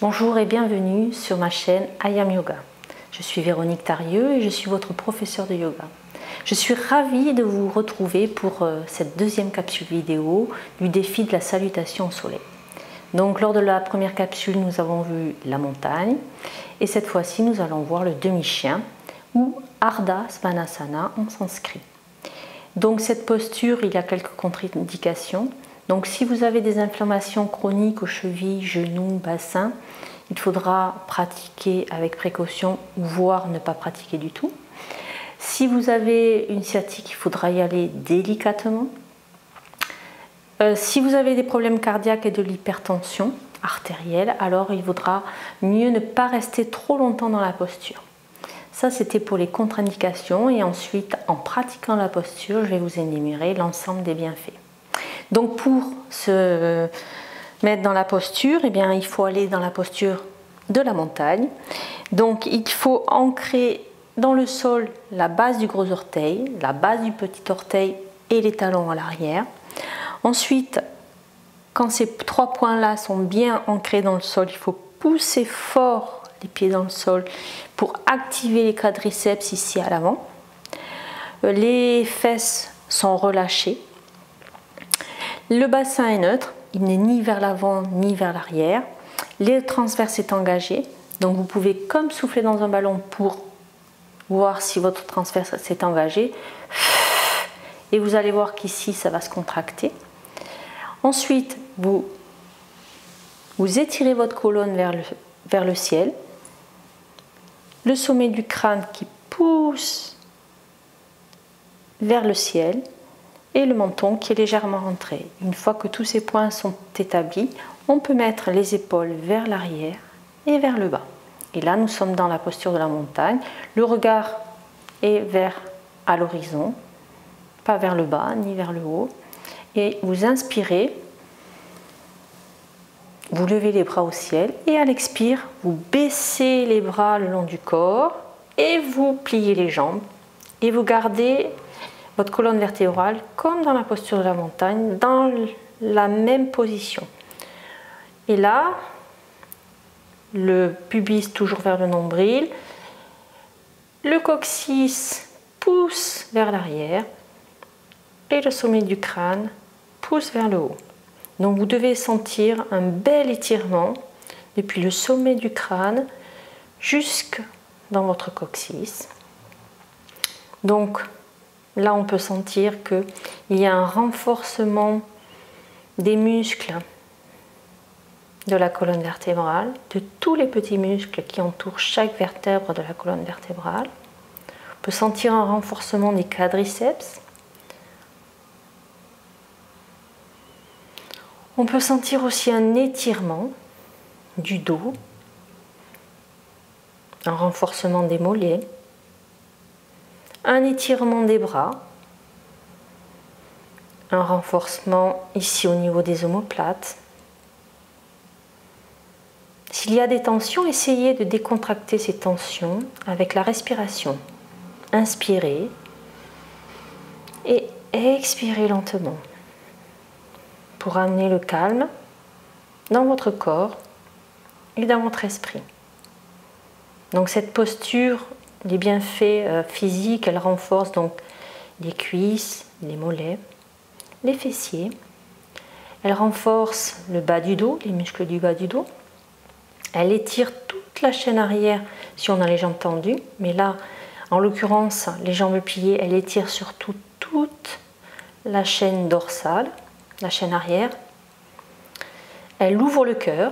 Bonjour et bienvenue sur ma chaîne I Am Yoga. Je suis Véronique Tarieux et je suis votre professeure de yoga. Je suis ravie de vous retrouver pour cette deuxième capsule vidéo du défi de la salutation au soleil. Donc lors de la première capsule, nous avons vu la montagne et cette fois-ci, nous allons voir le demi-chien ou Ardha Svanasana en sanskrit. Donc cette posture, il y a quelques contre-indications. Donc si vous avez des inflammations chroniques aux chevilles, genoux, bassin, il faudra pratiquer avec précaution, voire ne pas pratiquer du tout. Si vous avez une sciatique, il faudra y aller délicatement. Si vous avez des problèmes cardiaques et de l'hypertension artérielle, alors il vaudra mieux ne pas rester trop longtemps dans la posture. Ça, c'était pour les contre-indications et ensuite, en pratiquant la posture, je vais vous énumérer l'ensemble des bienfaits. Donc pour se mettre dans la posture, eh bien, il faut aller dans la posture de la montagne. Donc il faut ancrer dans le sol la base du gros orteil, la base du petit orteil et les talons à l'arrière. Ensuite, quand ces trois points-là sont bien ancrés dans le sol, il faut pousser fort les pieds dans le sol pour activer les quadriceps ici à l'avant. Les fesses sont relâchées. Le bassin est neutre, il n'est ni vers l'avant ni vers l'arrière. Le transverse est engagé, donc vous pouvez comme souffler dans un ballon pour voir si votre transverse s'est engagé. Et vous allez voir qu'ici ça va se contracter. Ensuite, vous étirez votre colonne vers le ciel. Le sommet du crâne qui pousse vers le ciel. Et le menton qui est légèrement rentré. Une fois que tous ces points sont établis, on peut mettre les épaules vers l'arrière et vers le bas. Et là, nous sommes dans la posture de la montagne. Le regard est à l'horizon, pas vers le bas ni vers le haut. Et vous inspirez, vous levez les bras au ciel et à l'expire, vous baissez les bras le long du corps et vous pliez les jambes et vous gardez votre colonne vertébrale, comme dans la posture de la montagne, dans la même position. Et là, le pubis toujours vers le nombril, le coccyx pousse vers l'arrière et le sommet du crâne pousse vers le haut. Donc vous devez sentir un bel étirement depuis le sommet du crâne jusque dans votre coccyx. Donc, là, on peut sentir qu'il y a un renforcement des muscles de la colonne vertébrale, de tous les petits muscles qui entourent chaque vertèbre de la colonne vertébrale. On peut sentir un renforcement des quadriceps. On peut sentir aussi un étirement du dos, un renforcement des mollets, un étirement des bras, un renforcement ici au niveau des omoplates. S'il y a des tensions, essayez de décontracter ces tensions avec la respiration. Inspirez et expirez lentement pour amener le calme dans votre corps et dans votre esprit. Donc cette posture, les bienfaits physiques, elle renforce donc les cuisses, les mollets, les fessiers. Elle renforce le bas du dos, les muscles du bas du dos. Elle étire toute la chaîne arrière si on a les jambes tendues. Mais là, en l'occurrence, les jambes pliées, elle étire surtout toute la chaîne dorsale, la chaîne arrière. Elle ouvre le cœur.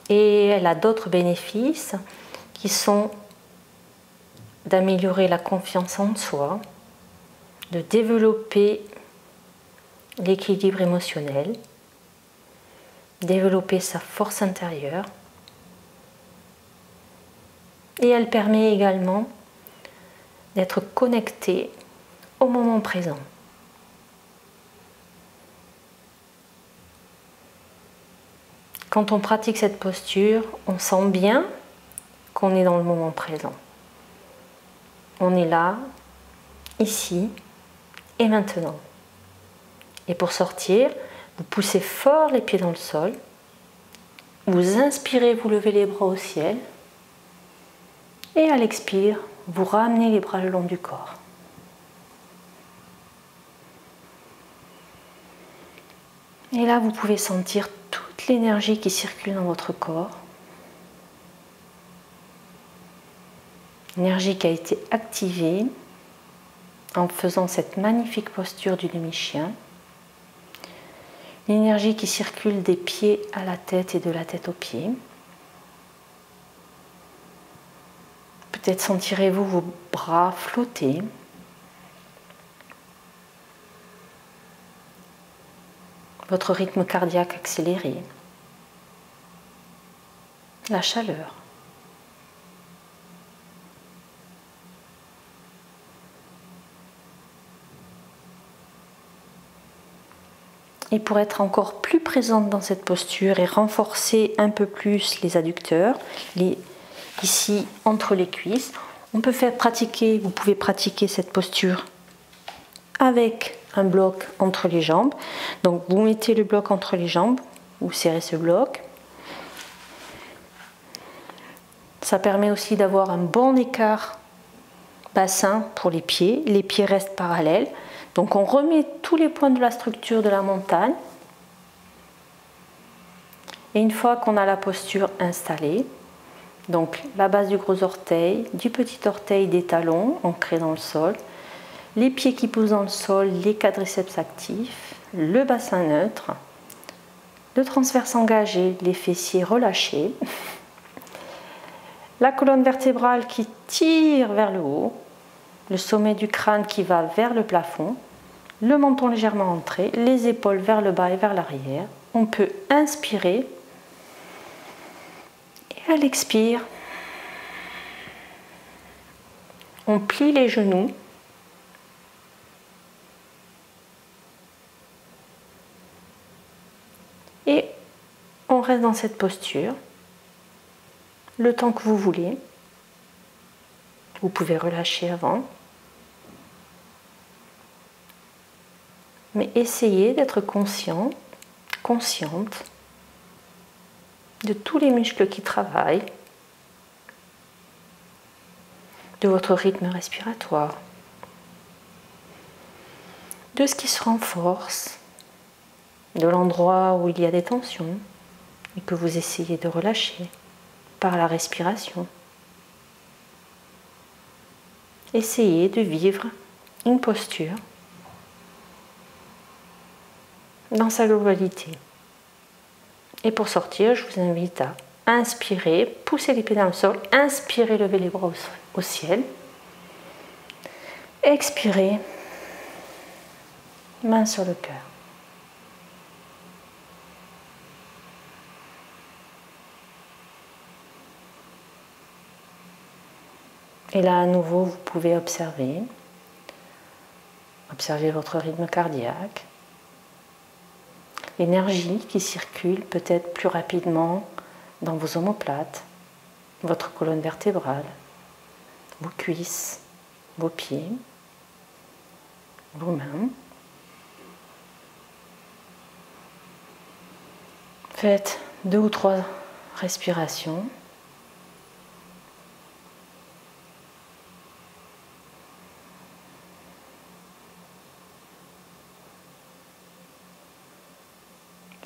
Et elle a d'autres bénéfices qui sont d'améliorer la confiance en soi, de développer l'équilibre émotionnel, développer sa force intérieure. Et elle permet également d'être connecté au moment présent. Quand on pratique cette posture, on sent bien qu'on est dans le moment présent. On est là, ici et maintenant. Et pour sortir, vous poussez fort les pieds dans le sol vous inspirez, vous levez les bras au ciel. Et à l'expire, vous ramenez les bras le long du corps. Et là, vous pouvez sentir toute l'énergie qui circule dans votre corps. Énergie qui a été activée en faisant cette magnifique posture du demi-chien. L'énergie qui circule des pieds à la tête et de la tête aux pieds. Peut-être sentirez-vous vos bras flotter. Votre rythme cardiaque accéléré. La chaleur. Et pour être encore plus présente dans cette posture et renforcer un peu plus les adducteurs, ici entre les cuisses, vous pouvez pratiquer cette posture avec un bloc entre les jambes. Donc vous mettez le bloc entre les jambes, vous serrez ce bloc. Ça permet aussi d'avoir un bon écart bassin pour les pieds restent parallèles. Donc on remet tous les points de la structure de la montagne. Et une fois qu'on a la posture installée, donc la base du gros orteil, du petit orteil, des talons ancrés dans le sol, les pieds qui poussent dans le sol, les quadriceps actifs, le bassin neutre, le transverse engagé, les fessiers relâchés, la colonne vertébrale qui tire vers le haut, le sommet du crâne qui va vers le plafond, le menton légèrement entré, les épaules vers le bas et vers l'arrière. On peut inspirer et à l'expire, on plie les genoux. Et on reste dans cette posture le temps que vous voulez. Vous pouvez relâcher avant. Mais essayez d'être conscient, consciente de tous les muscles qui travaillent, de votre rythme respiratoire, de ce qui se renforce, de l'endroit où il y a des tensions et que vous essayez de relâcher par la respiration. Essayez de vivre une posture dans sa globalité. Et pour sortir, je vous invite à inspirer, pousser les pieds dans le sol, inspirez, levez les bras au ciel, expirez, main sur le cœur. Et là, à nouveau, vous pouvez observer votre rythme cardiaque, l'énergie qui circule peut-être plus rapidement dans vos omoplates, votre colonne vertébrale, vos cuisses, vos pieds, vos mains. Faites 2 ou 3 respirations.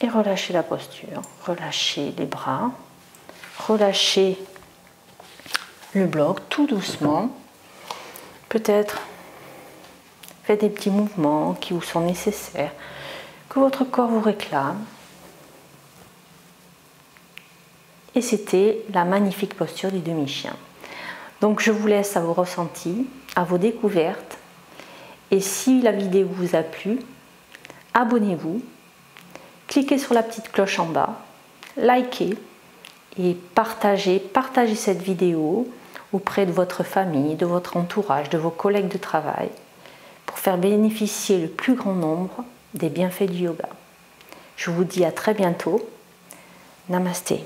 Et relâchez la posture, relâchez les bras, relâchez le bloc tout doucement. Peut-être faites des petits mouvements qui vous sont nécessaires, que votre corps vous réclame. Et c'était la magnifique posture du demi-chien. Donc je vous laisse à vos ressentis, à vos découvertes. Et si la vidéo vous a plu, abonnez-vous. Cliquez sur la petite cloche en bas, likez et partagez cette vidéo auprès de votre famille, de votre entourage, de vos collègues de travail pour faire bénéficier le plus grand nombre des bienfaits du yoga. Je vous dis à très bientôt. Namasté.